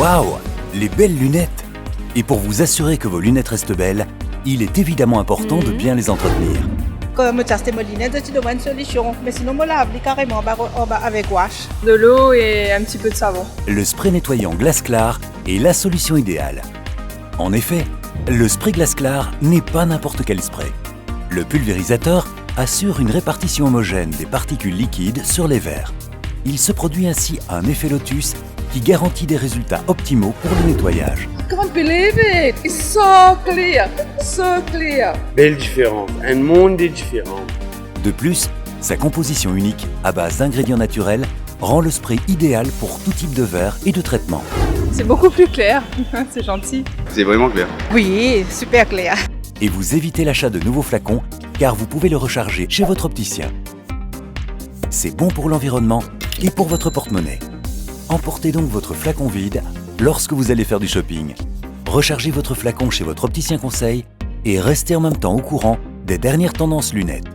Waouh! Les belles lunettes! Et pour vous assurer que vos lunettes restent belles, il est évidemment important de bien les entretenir. Quand je teste mes lunettes, je dois une solution. Mais sinon, je lave carrément avec wash. De l'eau et un petit peu de savon. Le spray nettoyant Glace Clare est la solution idéale. En effet, le spray Glace Clare n'est pas n'importe quel spray. Le pulvérisateur assure une répartition homogène des particules liquides sur les verres. Il se produit ainsi un effet lotus qui garantit des résultats optimaux pour le nettoyage. I can't believe it! It's so clear! So clear! Belle différence, un monde différent. De plus, sa composition unique à base d'ingrédients naturels rend le spray idéal pour tout type de verre et de traitement. C'est beaucoup plus clair. C'est gentil. C'est vraiment clair. Oui, super clair. Et vous évitez l'achat de nouveaux flacons car vous pouvez le recharger chez votre opticien. C'est bon pour l'environnement et pour votre porte-monnaie. Emportez donc votre flacon vide lorsque vous allez faire du shopping. Rechargez votre flacon chez votre opticien conseil et restez en même temps au courant des dernières tendances lunettes.